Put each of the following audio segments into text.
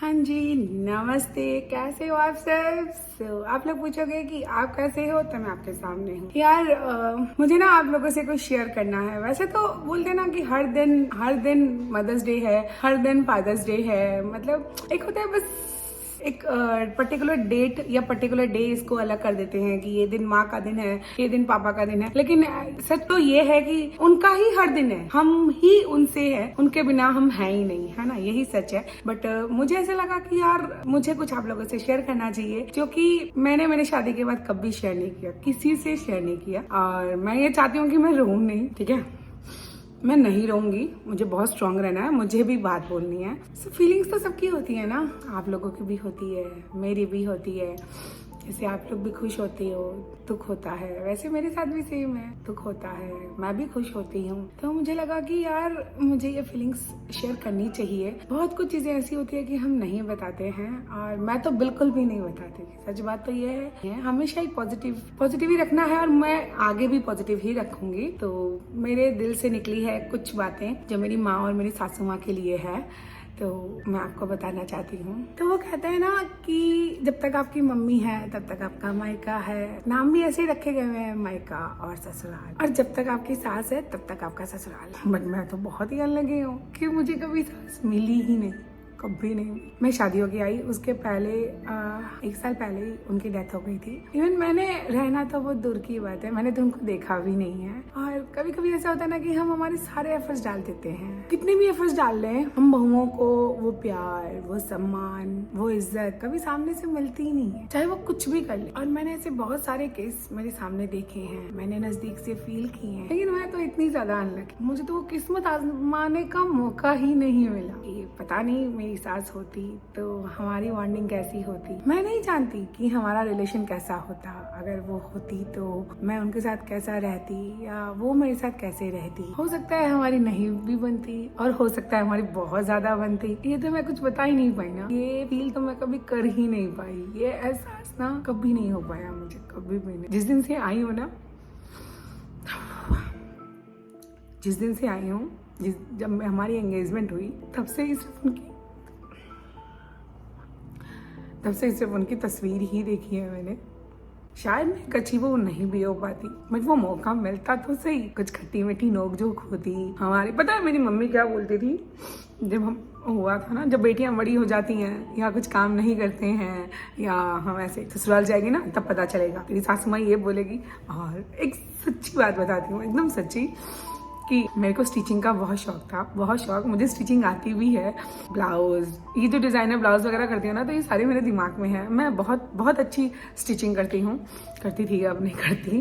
हाँ जी, नमस्ते। कैसे हो आप सब? आप लोग पूछोगे कि आप कैसे हो, तो मैं आपके सामने हूँ यार। मुझे ना आप लोगों से कुछ शेयर करना है। वैसे तो बोलते ना कि हर दिन मदर्स डे है, हर दिन फादर्स डे है। मतलब एक होता है बस एक पर्टिकुलर डेट या पर्टिकुलर डे इसको अलग कर देते हैं कि ये दिन माँ का दिन है, ये दिन पापा का दिन है। लेकिन सच तो ये है कि उनका ही हर दिन है, हम ही उनसे है, उनके बिना हम है ही नहीं, है ना। यही सच है। बट मुझे ऐसा लगा कि यार मुझे कुछ आप लोगों से शेयर करना चाहिए, जो कि मैंने मेरी शादी के बाद कभी शेयर नहीं किया, किसी से शेयर नहीं किया। और मैं ये चाहती हूँ कि मैं रहूं नहीं, ठीक है। मैं नहीं रहूंगी, मुझे बहुत स्ट्रांग रहना है, मुझे भी बात बोलनी है। फीलिंग्स तो सबकी होती है ना, आप लोगों की भी होती है, मेरी भी होती है। जैसे आप लोग भी खुश होते हो, दुख होता है, वैसे मेरे साथ भी सेम है, दुख होता है, मैं भी खुश होती हूँ। तो मुझे लगा कि यार मुझे ये फीलिंग्स शेयर करनी चाहिए। बहुत कुछ चीजें ऐसी होती है कि हम नहीं बताते हैं, और मैं तो बिल्कुल भी नहीं बताती। सच बात तो ये है, हमेशा ही पॉजिटिव ही रखना है, और मैं आगे भी पॉजिटिव ही रखूंगी। तो मेरे दिल से निकली है कुछ बातें जो मेरी माँ और मेरी सासू माँ के लिए है, तो मैं आपको बताना चाहती हूँ। तो वो कहते हैं ना कि जब तक आपकी मम्मी है तब तक आपका मायका है। नाम भी ऐसे ही रखे गए हैं, मायका और ससुराल। और जब तक आपकी सास है तब तक आपका ससुराल। बट मैं तो बहुत ही अलग हूँ कि मुझे कभी सास मिली ही नहीं, कभी नहीं। मैं शादी होके आई, उसके पहले 1 साल पहले ही उनकी डेथ हो गई थी। इवन मैंने रहना तो बहुत दूर की बात है, मैंने तो उनको देखा भी नहीं है। और कभी कभी ऐसा होता है ना कि हम हमारे सारे एफर्ट्स डाल देते हैं, कितने भी एफर्ट्स डाल लें, हम बहुओं को वो प्यार, वो सम्मान, वो इज्जत कभी सामने से मिलती ही नहीं है, चाहे वो कुछ भी कर ले। और मैंने ऐसे बहुत सारे केस मेरे सामने देखे हैं, मैंने नजदीक से फील किए हैं। लेकिन मैं तो इतनी ज्यादा अनलकी, मुझे तो वो किस्मत आजमाने का मौका ही नहीं मिला। ये पता नहीं मेरी सास होती तो हमारी बॉन्डिंग कैसी होती, मैं नहीं जानती कि हमारा रिलेशन कैसा होता। अगर वो होती तो मैं उनके साथ कैसा रहती, या वो मेरे साथ कैसे रहती। हो सकता है हमारी नहीं भी बनती, और हो सकता है हमारी बहुत ज्यादा बनती। ये तो मैं कुछ बता ही नहीं पाई ना, ये फील तो मैं कभी कर ही नहीं पाई, ये एहसास ना कभी नहीं हो पाया मुझे, कभी भी नहीं। जिस दिन से आई हूँ ना, जिस दिन से आई हूँ, जब हमारी एंगेजमेंट हुई, तब से ही सिर्फ उनकी तस्वीर ही देखी है मैंने। शायद मैं कच्ची वो नहीं भी हो पाती, बट वो मौका मिलता तो सही, कुछ खट्टी मीठी नोकझोंक होती हमारी। पता है मेरी मम्मी क्या बोलती थी जब हम हुआ था ना, जब बेटियां बड़ी हो जाती हैं या कुछ काम नहीं करते हैं, या हम ऐसे ससुराल जाएंगे ना तब पता चलेगा। तेरी सासू माँ ये बोलेगी। और एक सच्ची बात बताती हूँ, एकदम सच्ची, कि मेरे को स्टिचिंग का बहुत शौक था, बहुत शौक। मुझे स्टिचिंग आती भी है, ब्लाउज, ये जो डिजाइनर ब्लाउज वगैरह करती हूँ ना, तो ये सारे मेरे दिमाग में है। मैं बहुत अच्छी स्टिचिंग करती थी, अब नहीं करती।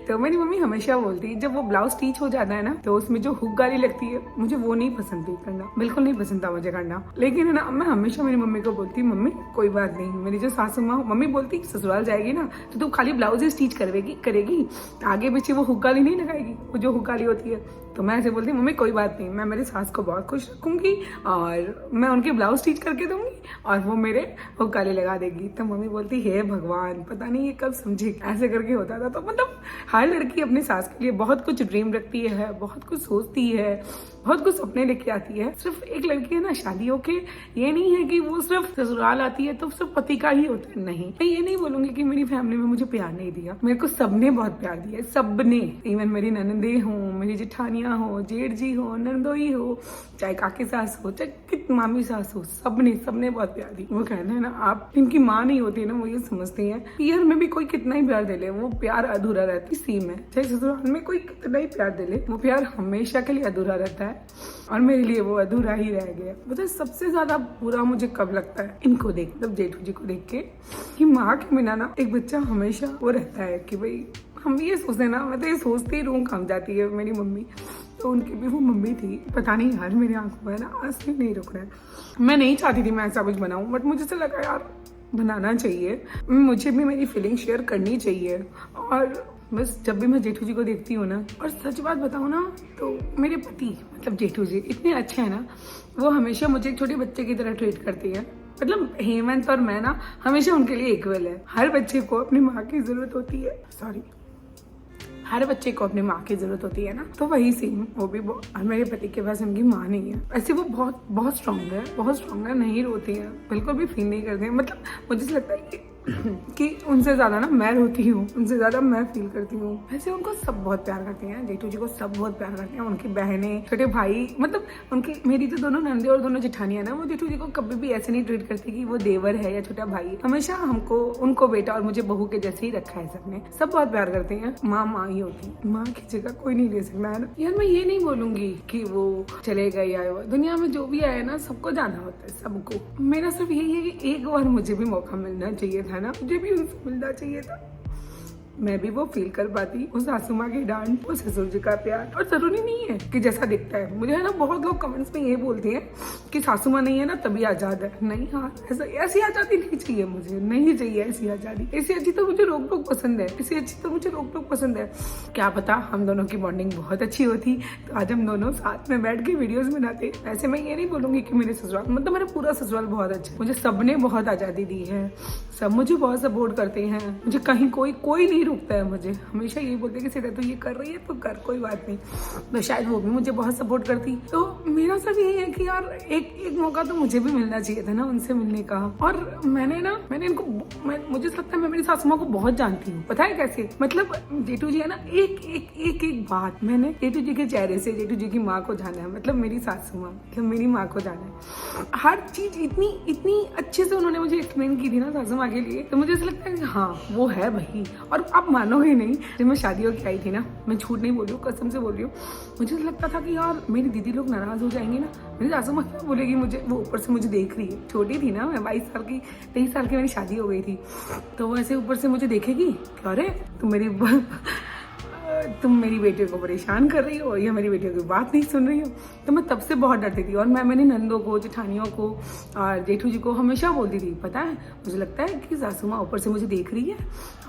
तो मेरी मम्मी हमेशा बोलती, जब वो ब्लाउज स्टिच हो जाता है ना, तो उसमें जो हुक गाली लगती है, मुझे वो नहीं पसंद थी करना, बिल्कुल नहीं पसंद था मुझे करना। लेकिन है ना, मैं हमेशा मेरी मम्मी को बोलती, मम्मी कोई बात नहीं। मेरी जो सासू माँ, मम्मी बोलती ससुराल जाएगी ना तो तू खाली ब्लाउज ही स्टिच करेगी, आगे पीछे वो हुक गाली नहीं लगाएगी, वो जो हुक गाली होती है। तो मैं ऐसे बोलती, मम्मी कोई बात नहीं, मैं मेरी सास को बहुत खुश रखूंगी, और मैं उनके ब्लाउज स्टिच करके दूंगी, और वो मेरे हुक गाली लगा देगी। तो मम्मी बोलती, हे भगवान, पता नहीं ये कब समझे, ऐसे करके होता था। तो मतलब हर लड़की अपनी सास के लिए बहुत कुछ ड्रीम रखती है, बहुत कुछ सोचती है, बहुत कुछ सपने लेके आती है। सिर्फ एक लड़की है ना, शादी होके ये नहीं है कि वो सिर्फ ससुराल आती है तो सिर्फ पति का ही होता है। नहीं, मैं ये नहीं बोलूंगी कि मेरी फैमिली में मुझे प्यार नहीं दिया, मेरे को सबने बहुत प्यार दिया, सबने। इवन मेरी ननंदे हो, मेरी जेठानियां हो, जेठ जी हो, नंदोई हो, चाहे काकी सास हो, चाहे मामी सास हो, सबने बहुत प्यार दी। वो कहना है ना, आप इनकी माँ नहीं होती ना, वो ये समझती है कि यार में भी कोई कितना ही प्यार दे ले, वो प्यार अधूरा रहता है। सेम है, चाहे ससुराल में कोई कितना ही प्यार दे ले, वो प्यार हमेशा के लिए अधूरा रहता है। और मेरे लिए वो अधूरा ही रह गया। मतलब सबसे ज्यादा बुरा मुझे कब लगता है, इनको देख, मतलब जेठू जी को देख के, कि माँ के बिना ना एक बच्चा हमेशा वो रहता है कि भाई हम ये सोचते ना, मैं तो ये सोचते ही रूह कांप जाती है। मेरी मम्मी तो उनकी भी वो मम्मी थी, पता नहीं यार मेरी आंखों में ना आंसू नहीं रुक रहा है। मैं नहीं चाहती थी मैं ऐसा कुछ बनाऊं, बट मुझे से लगा यार बनाना चाहिए, मुझे भी मेरी फीलिंग शेयर करनी चाहिए। और बस जब भी मैं जेठू जी को देखती हूँ ना, और सच बात बताऊँ ना, तो मेरे पति मतलब जेठू जी इतने अच्छे हैं ना, वो हमेशा मुझे एक छोटे बच्चे की तरह ट्रीट करती है। मतलब हेमंत और मैं ना हमेशा उनके लिए इक्वल है। हर बच्चे को अपनी माँ की जरूरत होती है, हर बच्चे को अपनी माँ की जरूरत होती है ना, तो वही सेम वो भी मेरे पति के पास उनकी माँ नहीं है। ऐसे वो बहुत बहुत स्ट्रांग है, बहुत स्ट्रांग है, नहीं रोती है, बिल्कुल भी फील नहीं करते हैं। मतलब मुझे लगता है कि उनसे ज्यादा ना मैं रोती हूँ, उनसे ज्यादा मैं फील करती हूँ। वैसे उनको सब बहुत प्यार करते हैं, जेठू जी को सब बहुत प्यार करते हैं, उनकी बहनें, छोटे भाई, मतलब उनकी मेरी तो दोनों नंदे और दोनों जेठानियां ना, वो जेठू जी को कभी भी ऐसे नहीं ट्रीट करती कि वो देवर है या छोटा भाई। हमेशा हमको उनको बेटा और मुझे बहू के जैसे ही रखा है सबने। सब बहुत प्यार करते हैं। माँ माँ ही होती है, माँ की जगह कोई नहीं ले सकता है ना यार। मैं ये नहीं बोलूंगी कि वो चले गए या दुनिया में जो भी आया ना सबको जाना होता है, सबको। मेरा सिर्फ यही है कि एक बार मुझे भी मौका मिलना चाहिए था ना, मुझे भी उनसे मिलना चाहिए था, मैं भी वो फील कर पाती, उस सासू माँ की डांट, उस ससुर जी का प्यार। और जरूरी नहीं है कि जैसा दिखता है। मुझे है ना बहुत लोग कमेंट्स में ये बोलते हैं कि सासू माँ नहीं है ना तभी आजाद है। नहीं, हाँ ऐसी आजादी नहीं चाहिए मुझे, नहीं चाहिए ऐसी आजादी। ऐसी अच्छी तो मुझे रोक टोक पसंद है, ऐसी अच्छी तो मुझे रोक टोक पसंद है। क्या पता हम दोनों की बॉन्डिंग बहुत अच्छी होती तो आज हम दोनों साथ में बैठ के वीडियोज बनाते। ऐसे मैं ये नहीं बोलूंगी कि मेरे ससुराल, मतलब मेरा पूरा ससुराल बहुत अच्छा, मुझे सबने बहुत आजादी दी है, सब मुझे बहुत सपोर्ट करते हैं। मुझे कहीं कोई नहीं रुकता है, मुझे हमेशा यही बोलते हैं कि सीधा तो ये कर रही है तो कर, कोई बात नहीं। तो शायद वो भी मुझे बहुत सपोर्ट करती। तो मेरा सब यही है कि यार एक मौका तो मुझे भी मिलना चाहिए था ना उनसे मिलने का। और मैंने इनको मुझे लगता है मैं मेरी सासू माँ को बहुत जानती हूँ। पता है कैसे? मतलब जेठू जी है ना, एक बात मैंने जेठू जी के चेहरे से जेठू जी की माँ को जाना है, मतलब मेरी सासू माँ, मतलब मेरी माँ को जाना है। हर चीज इतनी अच्छे से उन्होंने मुझे एक्सप्लेन की थी ना सासू माँ के लिए, तो मुझे ऐसा लगता है कि हाँ वो है भाई। और आप मानोगे नहीं, जब मैं शादी होकर आई थी ना, मैं झूठ नहीं बोल रही हूँ, कसम से बोल रही हूँ, मुझे लगता था कि यार मेरी दीदी लोग नाराज हो जाएंगे ना, मेरी सासू माँ क्या बोलेगी मुझे, वो ऊपर से मुझे देख रही है, छोटी थी ना मैं, 22 साल की, 23 साल की मेरी शादी हो गई थी, तो वो ऐसे ऊपर से मुझे देखेगी कि अरे तुम मेरी बेटी को परेशान कर रही हो या मेरी बेटी की बात नहीं सुन रही हो। तो मैं तब से बहुत डरती थी। और मैं मेरी नंदों को, जेठानियों को और जेठू जी को हमेशा बोलती थी, पता है मुझे लगता है कि सासू माँ ऊपर से मुझे देख रही है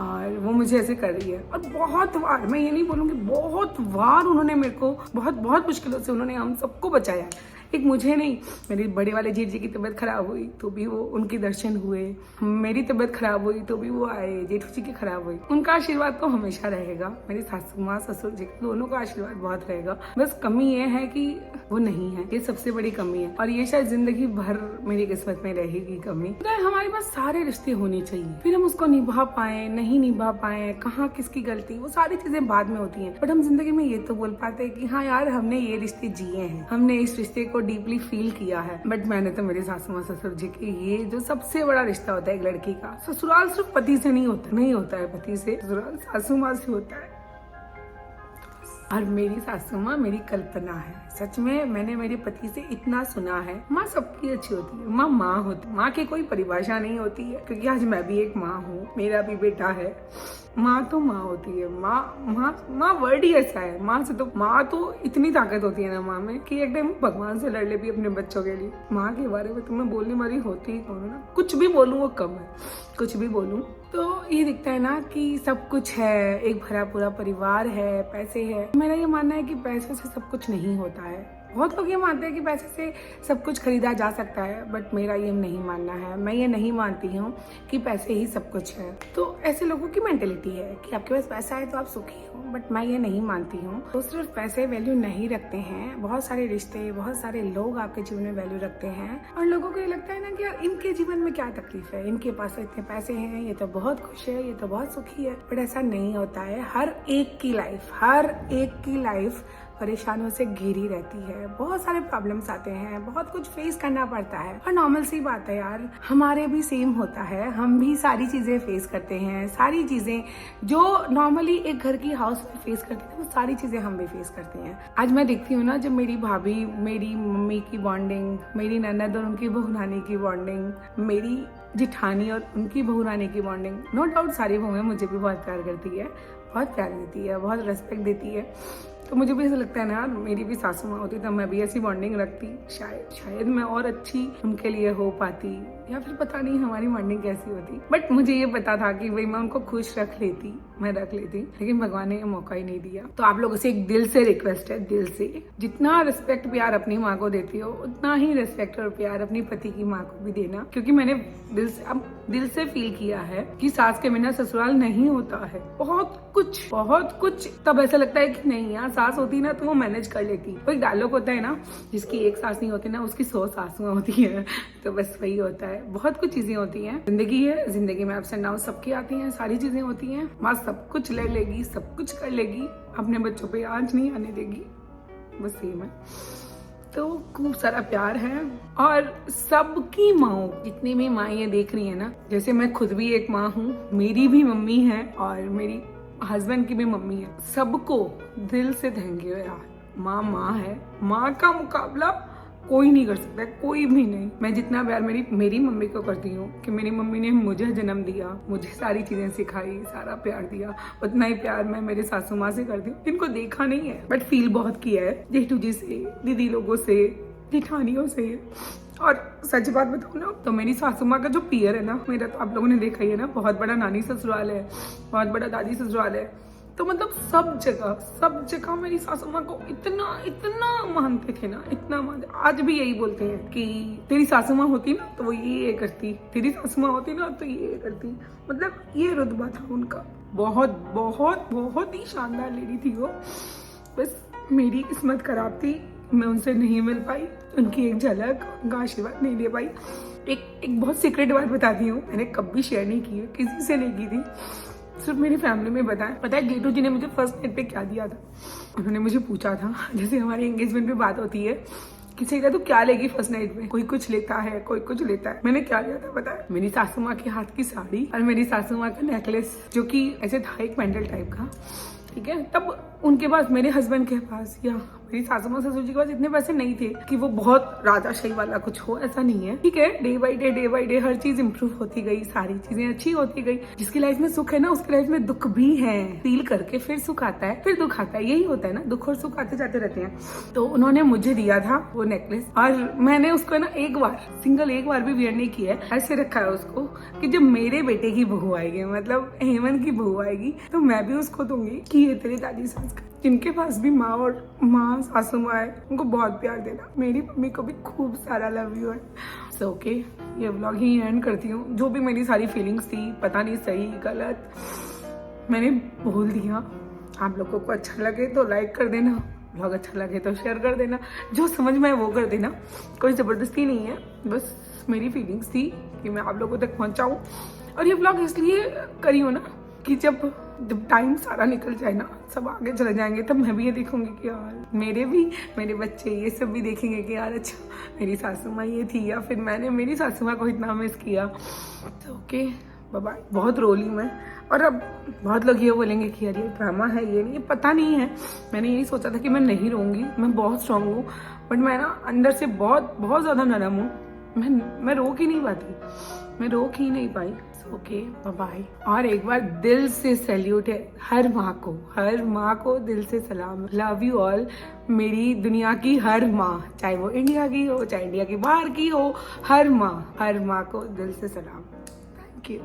और वो मुझे ऐसे कर रही है। और बहुत बार, मैं ये नहीं बोलूँगी, बहुत बार उन्होंने मेरे को बहुत मुश्किलों से उन्होंने हम सबको बचाया। एक मुझे नहीं, मेरी बड़े वाले जीत जी की तबीयत खराब हुई तो भी वो उनके दर्शन हुए, मेरी तबीयत खराब हुई तो भी वो आए, जेठू जी की खराब हुई, उनका आशीर्वाद तो हमेशा रहेगा। मेरी सासू माँ ससुर जी दोनों का आशीर्वाद बहुत रहेगा। बस कमी ये है कि वो नहीं है, ये सबसे बड़ी कमी है। और ये शायद जिंदगी भर मेरी किस्मत में रहेगी कमी। तो हमारे पास सारे रिश्ते होने चाहिए, फिर हम उसको निभा पाए नहीं निभा पाए, कहाँ किसकी गलती, वो सारी चीजें बाद में होती हैं। बट हम जिंदगी में ये तो बोल पाते हैं कि हाँ यार हमने ये रिश्ते जिए हैं, हमने इस रिश्ते को डीपली फील किया है। बट मैंने तो मेरे सासू माँ ससुर जी की, ये जो सबसे बड़ा रिश्ता होता है एक लड़की का, ससुराल सिर्फ पति से नहीं होता है पति से, ससुराल सासू माँ से होता है। और मेरी सासू माँ मेरी कल्पना है, सच में। मैंने मेरे पति से इतना सुना है, माँ सबकी अच्छी होती है, माँ होती है, माँ की कोई परिभाषा नहीं होती है। क्योंकि आज मैं भी एक माँ हूँ, मेरा भी बेटा है, माँ तो माँ होती है। माँ वर्ड ही ऐसा है, माँ तो इतनी ताकत होती है ना माँ में कि एक टाइम भगवान से लड़ ले भी अपने बच्चों के लिए। माँ के बारे में तुम्हें बोलने वाली होती ही कौन है ना, कुछ भी बोलूँ वो कम है, कुछ भी बोलूँ। तो ये दिखता है ना कि सब कुछ है, एक भरा पूरा परिवार है, पैसे है। मेरा ये मानना है कि पैसे से सब कुछ नहीं होता है। बहुत लोग ये मानते हैं कि पैसे से सब कुछ खरीदा जा सकता है, बट मेरा ये नहीं मानना है। मैं ये नहीं मानती हूँ कि पैसे ही सब कुछ है। तो ऐसे लोगों की मेंटेलिटी है कि आपके पास पैसा है तो आप सुखी हो, बट मैं ये नहीं मानती हूँ। तो सिर्फ पैसे वैल्यू नहीं रखते हैं, बहुत सारे रिश्ते, बहुत सारे लोग आपके जीवन में वैल्यू रखते हैं। और लोगों को ये लगता है ना कि यार इनके जीवन में क्या तकलीफ है, इनके पास इतने पैसे हैं, ये तो बहुत खुश है, ये तो बहुत सुखी है। बट ऐसा नहीं होता है। हर एक की लाइफ परेशानियों से घिरी रहती है, बहुत सारे प्रॉब्लम्स आते हैं, बहुत कुछ फेस करना पड़ता है। और नॉर्मल सी बात है यार, हमारे भी सेम होता है, हम भी सारी चीजें फेस करते हैं। सारी चीजें जो नॉर्मली एक घर की हाउस में फेस करते हैं वो सारी चीजें हम भी फेस करते हैं। आज मैं देखती हूँ ना, जब मेरी भाभी, मेरी मम्मी की बॉन्डिंग, मेरी ननद और उनकी बहू नानी की बॉन्डिंग, मेरी जिठानी और उनकी बहू रानी की बॉन्डिंग, नो डाउट सारी बहुएं मुझे भी बहुत प्यार करती है, बहुत प्यार देती है, बहुत रेस्पेक्ट देती है। तो मुझे भी ऐसा लगता है ना यार, मेरी भी सासू माँ होती तो मैं भी ऐसी बॉन्डिंग रखती, शायद मैं और अच्छी उनके लिए हो पाती, या फिर पता नहीं हमारी बॉन्डिंग कैसी होती। बट मुझे ये पता था कि भाई मैं उनको खुश रख लेती, मैं रख लेती, लेकिन भगवान ने ये मौका ही नहीं दिया। तो आप लोगों से एक दिल से रिक्वेस्ट है, दिल से, जितना रिस्पेक्ट प्यार अपनी माँ को देती हो उतना ही रिस्पेक्ट और प्यार अपनी पति की माँ को भी देना, क्योंकि मैंने दिल से फील किया है कि सास के बिना ससुराल नहीं होता है। बहुत कुछ तब ऐसा लगता है कि नहीं यार, सास होती ना तो वो मैनेज कर लेती। वो एक डायलॉग होता है ना, जिसकी एक सास नहीं होती ना उसकी 100 सासुएं होती है, तो बस वही होता है। बहुत कुछ चीजें होती हैं, जिंदगी है, जिंदगी में अप्स एंड डाउन सबकी आती हैं, सारी चीजें होती हैं। माँ सब कुछ ले लेगी, सब कुछ कर लेगी, अपने बच्चों पे आंच नहीं आने देगी, बस सेम है। तो खूब सारा प्यार है, और सबकी माँ, जितनी भी माँ ये देख रही है ना, जैसे मैं खुद भी एक माँ हूँ, मेरी भी मम्मी है और मेरी हस्बैंड की भी मम्मी है, सबको दिल से थैंक यू यार। माँ है, माँ का मुकाबला कोई नहीं कर सकता, कोई भी नहीं। मैं जितना प्यार मेरी मम्मी को करती हूँ कि मेरी मम्मी ने मुझे जन्म दिया, मुझे सारी चीजें सिखाई, सारा प्यार दिया, उतना ही प्यार मैं मेरे सासू माँ से करती हूँ, जिनको देखा नहीं है बट फील बहुत किया है, जेठू जी से, दीदी लोगों से, जेठानियों से। और सच बात बताऊँ ना तो मेरी सासू माँ का जो पियर है ना मेरा, तो आप लोगों ने देखा ही है ना, बहुत बड़ा नानी ससुराल है, बहुत बड़ा दादी ससुराल है। तो मतलब सब जगह मेरी सासू माँ को इतना मानते थे ना, इतना मानते। आज भी यही बोलते हैं कि तेरी सासू माँ होती ना तो वो ये करती, तेरी सासू माँ होती ना तो ये करती। मतलब ये रुतबा था उनका, बहुत ही शानदार लेडी थी वो। बस मेरी किस्मत खराब थी, मैं उनसे नहीं मिल पाई, उनकी एक झलक, उनका आशीर्वाद नहीं ले पाई। एक बहुत सीक्रेट बात बताती हूँ, मैंने कभी शेयर नहीं की है, किसी से नहीं की थी, सिर्फ मेरी फैमिली में बताया। पता है जेठू जी ने मुझे फर्स्ट नाइट पे क्या दिया था? उन्होंने मुझे पूछा था, जैसे हमारी एंगेजमेंट पे बात होती है, किसी का तो क्या लेगी फर्स्ट नाइट में, कोई कुछ लेता है, कोई कुछ लेता है। मैंने क्या लिया था पता है? मेरी सासू माँ के हाथ की साड़ी और मेरी सासू माँ का नेकलेस, जो कि ऐसे था एक पेंडल टाइप का, ठीक है। तब उनके पास, मेरे हस्बैंड के पास या मेरी सासू माँ ससुर जी के पास इतने पैसे नहीं थे कि वो बहुत राजाशाही वाला कुछ हो, ऐसा नहीं है, ठीक है। डे बाई डे हर चीज इंप्रूव होती गई, सारी चीजें अच्छी होती गई। जिसकी लाइफ में सुख है ना, उसकी लाइफ में दुख भी है। फील करके फिर सुख आता है, फिर दुख आता है, यही होता है ना, दुख और सुख आते जाते रहते हैं। तो उन्होंने मुझे दिया था वो नेकलेस, और मैंने उसको ना एक बार भी वियर नहीं किया है, ऐसे रखा है उसको कि जब मेरे बेटे की बहू आएगी, मतलब हेमंत की बहू आएगी, तो मैं भी उसको दूंगी कि ये तेरी दादी सास का। जिनके पास भी माँ सासू माँ है, उनको बहुत प्यार देना। मेरी मम्मी को भी खूब सारा लव यू है। सो ओके, ये व्लॉग ही एंड करती हूँ। जो भी मेरी सारी फीलिंग्स थी, पता नहीं सही गलत, मैंने बोल दिया। आप लोगों को अच्छा लगे तो लाइक कर देना, व्लॉग अच्छा लगे तो शेयर कर देना, जो समझ में वो कर देना, कोई जबरदस्ती नहीं है, बस मेरी फीलिंग्स थी कि मैं आप लोगों तक पहुंचाऊं। और ये व्लॉग इसलिए करी हो ना कि जब टाइम सारा निकल जाए ना, सब आगे चले जाएंगे, तब मैं भी ये देखूंगी कि यार मेरे बच्चे ये सब भी देखेंगे कि यार अच्छा मेरी सासू माँ ये थी, या फिर मैंने मेरी सासू माँ को इतना मिस किया। तो ओके, बाय बाय। बहुत रोली मैं, और अब बहुत लोग ये बोलेंगे कि यार ये ड्रामा है, ये नहीं, पता नहीं है। मैंने यही सोचा था कि मैं नहीं रोऊंगी, मैं बहुत स्ट्रांग हूँ, बट मैं ना अंदर से बहुत ज्यादा नरम हूँ। मैं रोक ही नहीं पाई। Okay, bye. और एक बार दिल से सैल्यूट है हर माँ को दिल से सलाम। लव यू ऑल, मेरी दुनिया की हर माँ, चाहे वो इंडिया की हो, चाहे इंडिया के बाहर की हो, हर माँ को दिल से सलाम। Thank you.